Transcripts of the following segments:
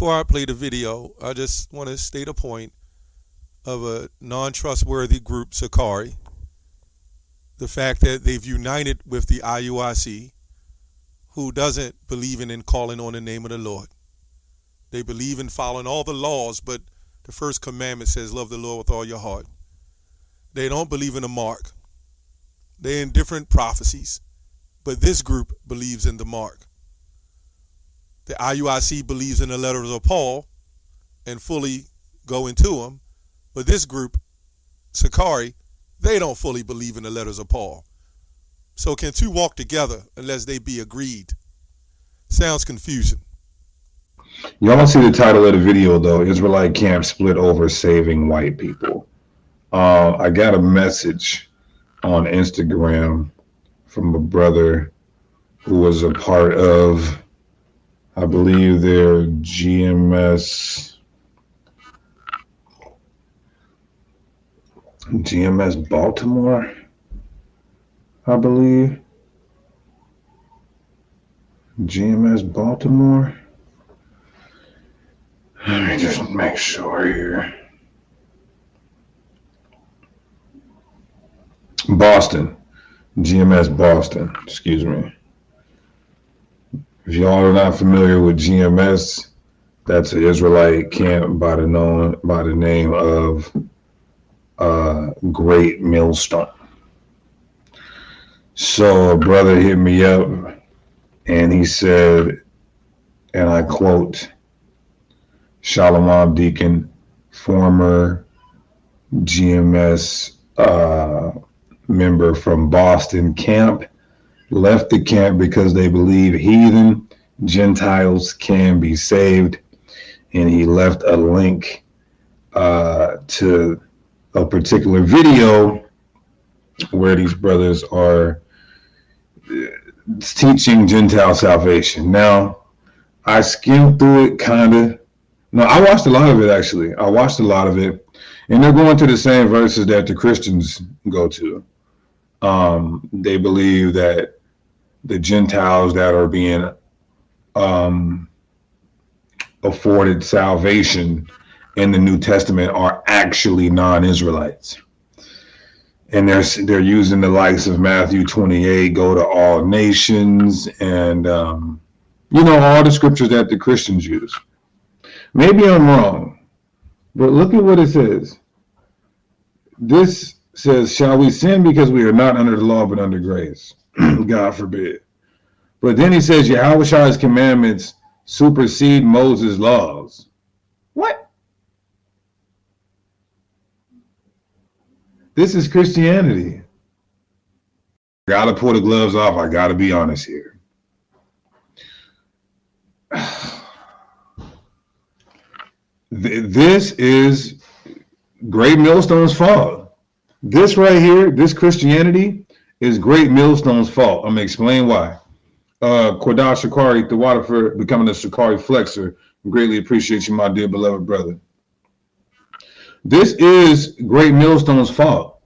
Before I play the video, I just want to state a point of a non-trustworthy group, Sakari. The fact that they've united with the IUIC, who doesn't believe in calling on the name of the Lord. They believe in following all the laws, but the first commandment says, love the Lord with all your heart. They don't believe in the mark. They're in different prophecies, but this group believes in the mark. The IUIC believes in the letters of Paul and fully go into them, but this group, Sakari, they don't fully believe in the letters of Paul. So can two walk together unless they be agreed? Sounds confusion. Y'all see the title of the video, though. Israelite camp split over saving white people. I got a message on Instagram from a brother who was a part of, I believe, their GMS Baltimore, I believe. GMS Baltimore. Let me just make sure here. Boston. GMS Boston. Excuse me. If y'all are not familiar with GMS, that's an Israelite camp by the name of Great Millstone. So a brother hit me up and he said, and I quote, Shalom Deacon, former GMS member from Boston camp, left the camp because they believe heathen Gentiles can be saved. And he left a link to a particular video where these brothers are teaching Gentile salvation. Now, I skimmed through it kind of. No, I watched a lot of it, actually. I watched a lot of it. And they're going to the same verses that the Christians go to. They believe that the Gentiles that are being afforded salvation in the New Testament are actually non-Israelites. And they're using the likes of Matthew 28, go to all nations, and all the scriptures that the Christians use. Maybe I'm wrong, but look at what it says. This says, shall we sin because we are not under the law but under grace? God forbid. But then he says, Yahawashi's commandments supersede Moses' laws. What? This is Christianity. Gotta pull the gloves off. I gotta be honest here. This is Great Millstone's fault. This right here, this Christianity is Great Millstone's fault. I'm gonna explain why. Kodash Shakari, the water for becoming a Shakari flexor. Greatly appreciate you, my dear beloved brother. This is Great Millstone's fault.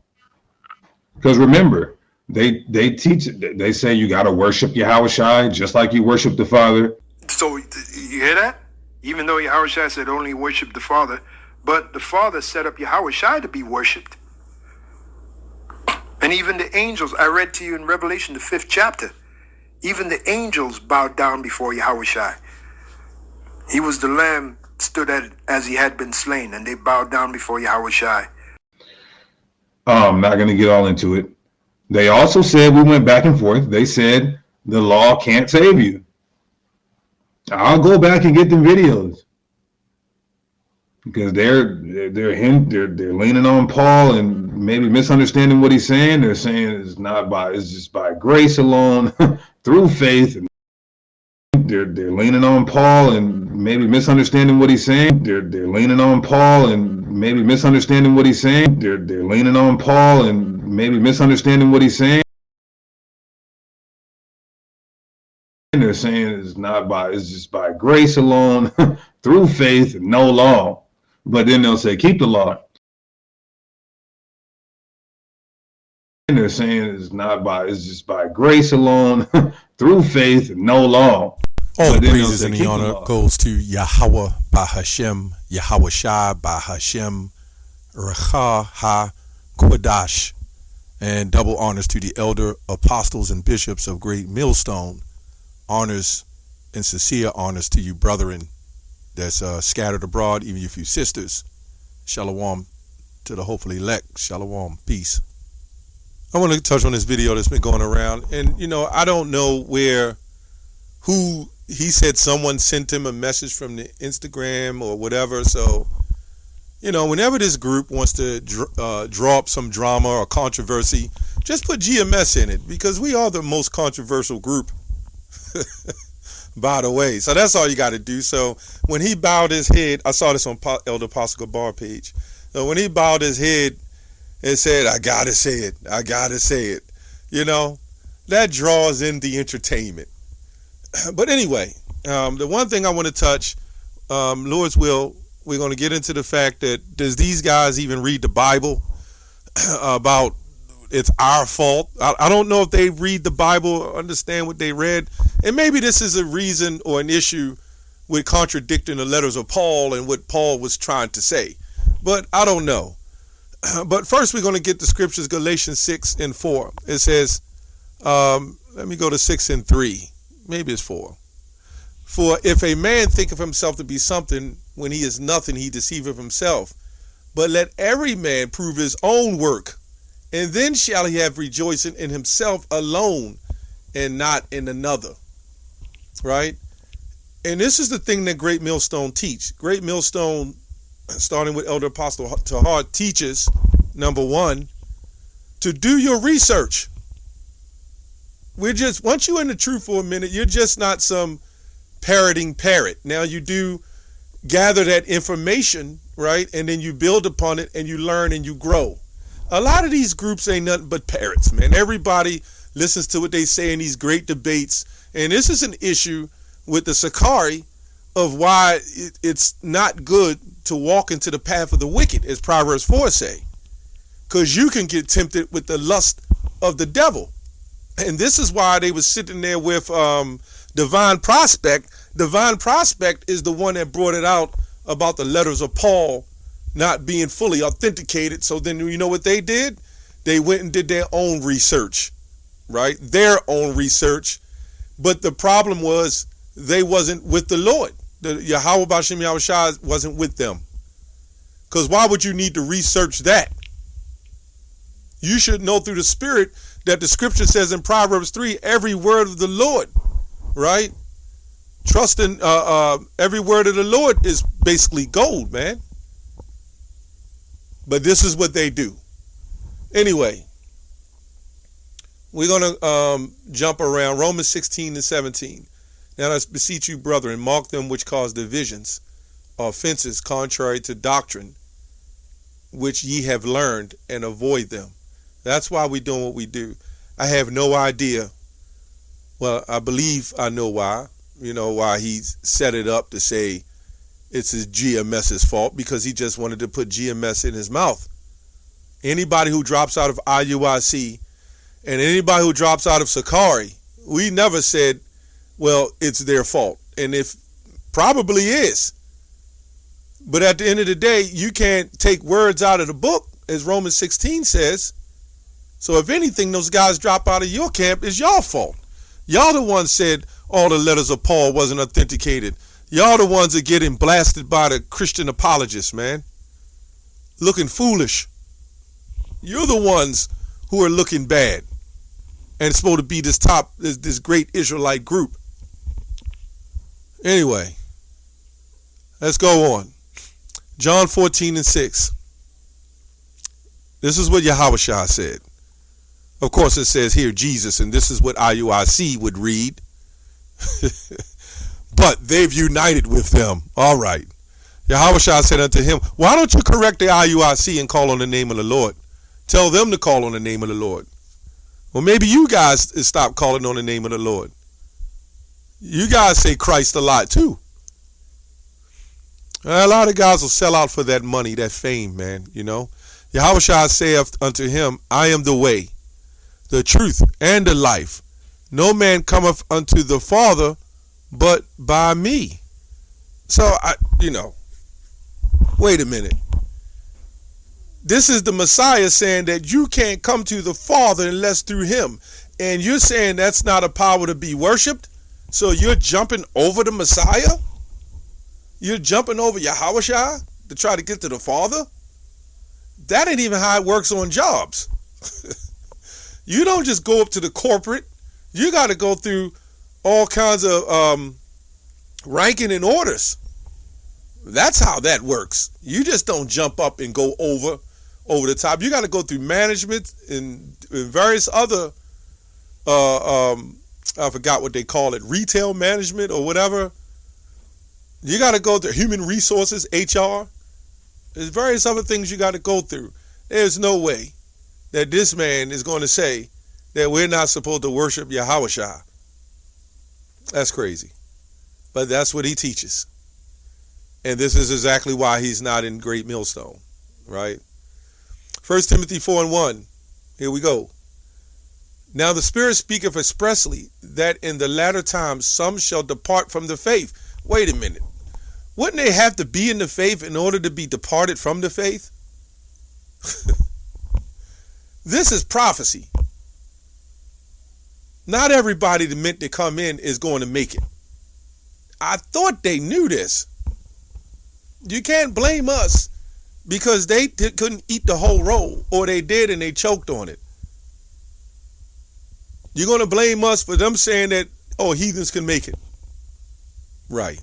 Because remember, they teach, they say you got to worship Yahawashi just like you worship the Father. So you hear that? Even though Yahawashi said only worship the Father, but the Father set up Yahawashi to be worshipped. And even the angels, I read to you in Revelation, the 5th chapter, even the angels bowed down before Yahawashi. He was the lamb, stood at it as he had been slain, and they bowed down before Yahawashi. I'm not going to get all into it. They also said, we went back and forth. They said the law can't save you. I'll go back and get them videos because they're leaning on Paul and maybe misunderstanding what he's saying. They're saying it's just by grace alone through faith. And they're leaning on Paul and maybe misunderstanding what he's saying. They're leaning on Paul and maybe misunderstanding what he's saying. They're leaning on Paul and maybe misunderstanding what he's saying. They're saying it's just by grace alone through faith and no law. But then they'll say keep the law. And they're saying it's just by grace alone through faith and no law. All But the then they'll praises say, and the keep the honor law. goes to Yahweh by Hashem, Yahawashi by Hashem, Recha Ha Kodash, and double honors to the elder apostles and bishops of Great Millstone. Honors and sincere honors to you, brethren, that's scattered abroad, even your few sisters. Shalom to the hopefully elect. Shalom. Peace. I want to touch on this video that's been going around, and I don't know who. He said someone sent him a message from the Instagram or whatever. So, whenever this group wants to draw up some drama or controversy, just put GMS in it, because we are the most controversial group, by the way. So that's all you got to do. So when he bowed his head, I saw this on Elder Apostle Gabar page. So when he bowed his head and said, I got to say it, that draws in the entertainment. But anyway, the one thing I want to touch, Lord's will, we're going to get into the fact that does these guys even read the Bible about it's our fault? I don't know if they read the Bible or understand what they read. And maybe this is a reason or an issue with contradicting the letters of Paul and what Paul was trying to say. But I don't know. But first we're going to get the scriptures, Galatians 6:4. It says, let me go to 6:3. Maybe it's 4. For if a man think of himself to be something when he is nothing, he deceiveth himself. But let every man prove his own work, and then shall he have rejoicing in himself alone and not in another. Right? And this is the thing that Great Millstone teach. Great Millstone, starting with Elder Apostle Tahar, teaches, number one, to do your research. Once you're in the truth for a minute, you're just not some parroting parrot. Now you do gather that information, right? And then you build upon it and you learn and you grow. A lot of these groups ain't nothing but parrots, man. Everybody listens to what they say in these great debates. And this is an issue with the Sakari of why it's not good to walk into the path of the wicked, as Proverbs 4 say. Because you can get tempted with the lust of the devil. And this is why they was sitting there with Divine Prospect. Divine Prospect is the one that brought it out about the letters of Paul not being fully authenticated. So then you know what they did? They went and did their own research, right? Their own research. But the problem was they wasn't with the Lord. The Yahweh B'Shem Yahawashi wasn't with them. Because why would you need to research that? You should know through the Spirit that the scripture says in Proverbs 3, every word of the Lord, right? Trust in every word of the Lord is basically gold, man. But this is what they do. Anyway, we're going to jump around Romans 16:17. Now I beseech you, brethren, mark them which cause divisions, offenses contrary to doctrine, which ye have learned, and avoid them. That's why we're doing what we do. I have no idea. Well, I believe I know why. Why he set it up to say it's his GMS's fault, because he just wanted to put GMS in his mouth. Anybody who drops out of IUIC and anybody who drops out of Sakari, we never said, well, it's their fault. And it probably is. But at the end of the day, you can't take words out of the book, as Romans 16 says. So if anything, those guys drop out of your camp, it's your fault. Y'all the ones said all the letters of Paul wasn't authenticated. Y'all the ones that getting blasted by the Christian apologists, man. Looking foolish. You're the ones who are looking bad. And it's supposed to be this great Israelite group. Anyway, let's go on. John 14:6. This is what Yahawashi said. Of course, it says here Jesus, and this is what IUIC would read. But they've united with them. All right. Yahawashi said unto him, why don't you correct the IUIC and call on the name of the Lord? Tell them to call on the name of the Lord. Well, maybe you guys stop calling on the name of the Lord. You guys say Christ a lot too. A lot of guys will sell out for that money, that fame, man, Yahawashi saith unto him, I am the way, the truth, and the life. No man cometh unto the Father but by me. So, wait a minute. This is the Messiah saying that you can't come to the Father unless through him. And you're saying that's not a power to be worshipped? So you're jumping over the Messiah? You're jumping over Yahawashi to try to get to the Father? That ain't even how it works on jobs. You don't just go up to the corporate. You got to go through all kinds of ranking and orders. That's how that works. You just don't jump up and go over the top. You got to go through management and various other, I forgot what they call it, retail management or whatever. You got to go through human resources, HR. There's various other things you got to go through. There's no way that this man is going to say that we're not supposed to worship Yahawashi. That's crazy. But that's what he teaches. And this is exactly why he's not in Great Millstone, right? 1 Timothy 4:1. Here we go. Now the Spirit speaketh expressly that in the latter times some shall depart from the faith. Wait a minute. Wouldn't they have to be in the faith in order to be departed from the faith? This is prophecy. Not everybody that meant to come in is going to make it. I thought they knew this. You can't blame us because they couldn't eat the whole roll, or they did and they choked on it. You're going to blame us for them saying that, oh, heathens can make it. Right.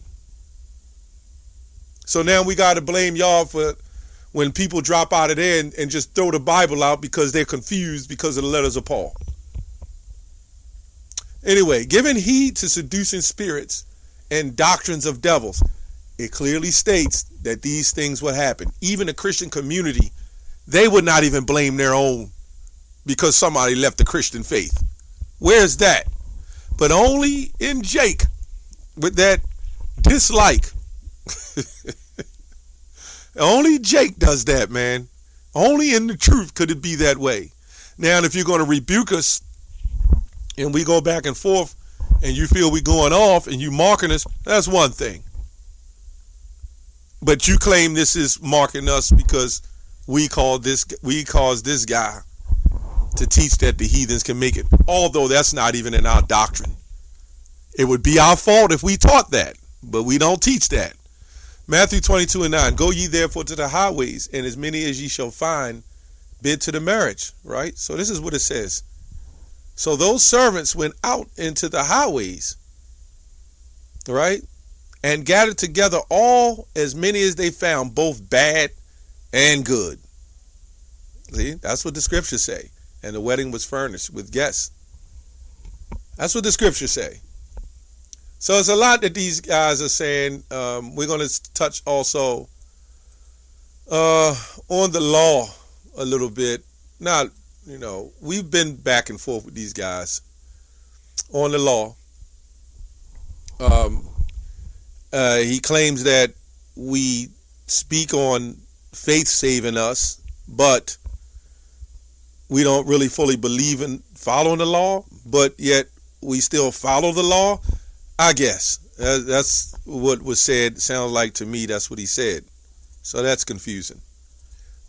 So now we got to blame y'all for when people drop out of there and just throw the Bible out because they're confused because of the letters of Paul. Anyway, giving heed to seducing spirits and doctrines of devils, it clearly states that these things would happen. Even the Christian community, they would not even blame their own because somebody left the Christian faith. Where's that? But only in Jake with that dislike. Only Jake does that, man. Only in the truth could it be that way. Now, if you're going to rebuke us and we go back and forth and you feel we going off and you marking us, that's one thing. But you claim this is marking us because we caused this guy to teach that the heathens can make it, although that's not even in our doctrine. It would be our fault if we taught that, but we don't teach that. Matthew 22:9, go ye therefore to the highways, and as many as ye shall find, bid to the marriage, right? So this is what it says. So those servants went out into the highways, right? And gathered together all as many as they found, both bad and good. See, that's what the scriptures say. And the wedding was furnished with guests. That's what the scriptures say. So it's a lot that these guys are saying. We're going to touch also on the law a little bit. Now, we've been back and forth with these guys on the law. He claims that we speak on faith saving us, but we don't really fully believe in following the law, but yet we still follow the law. I guess that's what was said. Sounds like to me that's what he said. So that's confusing.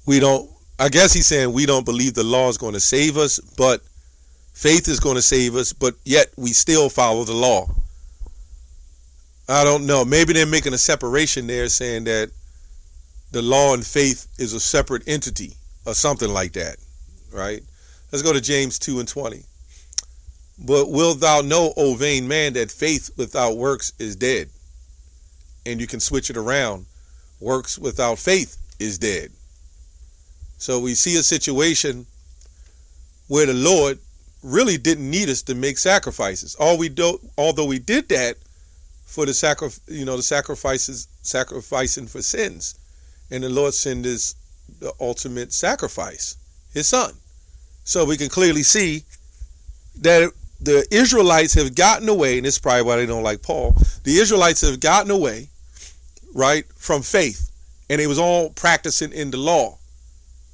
I guess he's saying we don't believe the law is going to save us, but faith is going to save us, but yet we still follow the law. I don't know. Maybe they're making a separation there, saying that the law and faith is a separate entity or something like that, right? Let's go to James 2:20. But wilt thou know, O vain man, that faith without works is dead? And you can switch it around. Works without faith is dead. So we see a situation where the Lord really didn't need us to make sacrifices. Although we did that for the sacrificing for sins. And the Lord sent the ultimate sacrifice, his son. So we can clearly see that the Israelites have gotten away, and this is probably why they don't like Paul. The Israelites have gotten away, right, from faith, and it was all practicing in the law.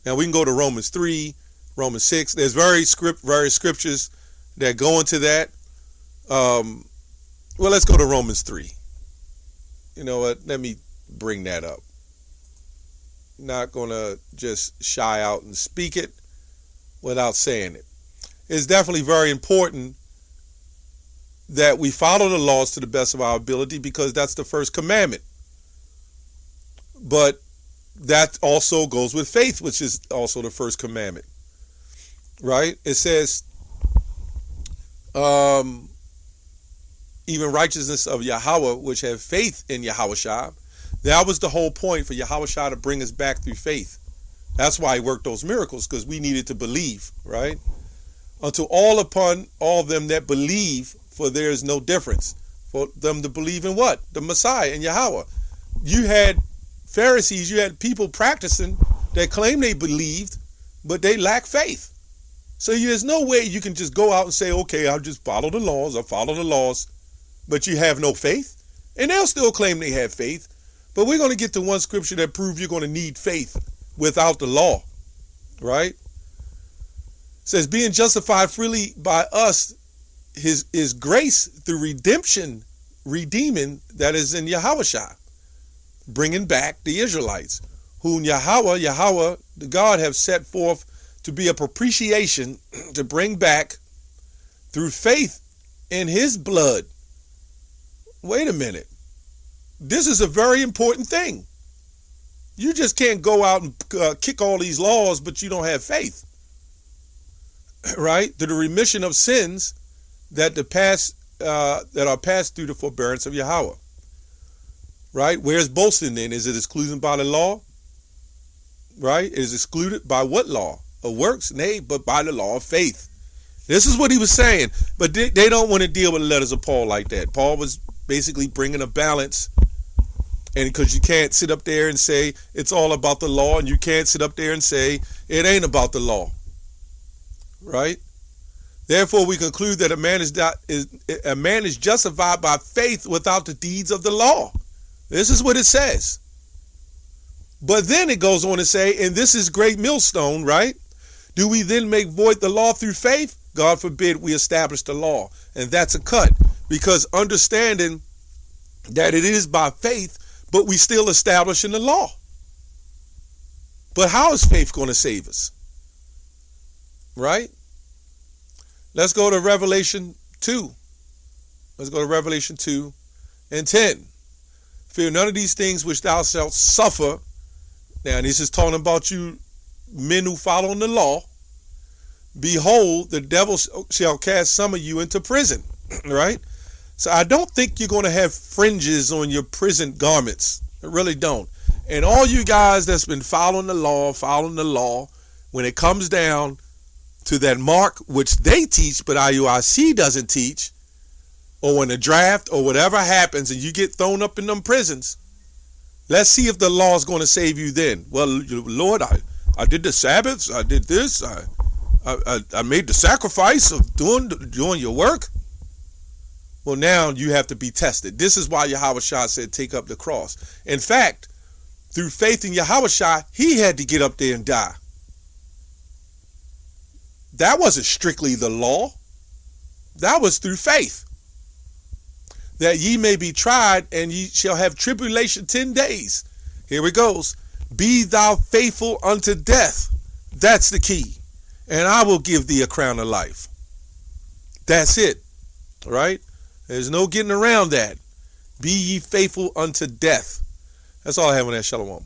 Now we can go to Romans 3, Romans 6. There's various scriptures that go into that. Well, let's go to Romans 3. You know what? Let me bring that up. Not going to just shy out and speak it without saying it. It's definitely very important that we follow the laws to the best of our ability, because that's the first commandment. But that also goes with faith, which is also the first commandment. Right? It says, even righteousness of Yahweh, which have faith in Yahawashi. That was the whole point, for Yahawashi to bring us back through faith. That's why he worked those miracles, because we needed to believe, right? Unto all upon all them that believe, for there is no difference. For them to believe in what? The Messiah and Yahweh. You had Pharisees, you had people practicing that claim they believed, but they lack faith. So there's no way you can just go out and say, okay, I'll just follow the laws, but you have no faith. And they'll still claim they have faith. But we're going to get to one scripture that proves you're going to need faith without the law, right? It says, being justified freely by us, his grace through redemption, redeeming that is in Yahawashi, bringing back the Israelites, whom Yahweh, the God, have set forth to be a propitiation, to bring back through faith in his blood. Wait a minute. This is a very important thing. You just can't go out and kick all these laws, but you don't have faith. Right? To the remission of sins that are passed through the forbearance of Yahweh. Right? Where's boasting then? Is it excluded by the law? Right? Is excluded by what law? Of works? Nay, but by the law of faith. This is what he was saying. But they don't want to deal with the letters of Paul like that. Paul was basically bringing a balance. And because you can't sit up there and say it's all about the law, and you can't sit up there and say it ain't about the law. Right? Therefore, we conclude that a man is justified by faith without the deeds of the law. This is what it says. But then it goes on to say, and this is great millstone, right? Do we then make void the law through faith? God forbid we establish the law. And that's a cut, because understanding that it is by faith, but we still establishing the law. But how is faith going to save us? Right? Let's go to Revelation 2. Let's go to Revelation 2 and 10. Fear none of these things which thou shalt suffer. Now, this is talking about you men who follow the law. Behold, the devil shall cast some of you into prison. Right? So I don't think you're going to have fringes on your prison garments. I really don't. And all you guys that's been following the law, when it comes down to that mark, which they teach, but IUIC doesn't teach, or when the draft or whatever happens and you get thrown up in them prisons, let's see if the law is going to save you then. Well, Lord, I did the Sabbaths, I did this, I made the sacrifice of doing your work. Well, now you have to be tested. This is why Yahawashi said, take up the cross. In fact, through faith in Yahawashi, he had to get up there and die. That wasn't strictly the law. That was through faith. That ye may be tried, and ye shall have tribulation 10 days. Here it goes. Be thou faithful unto death. That's the key. And I will give thee a crown of life. That's it. Right? There's no getting around that. Be ye faithful unto death. That's all I have on that. Shalom.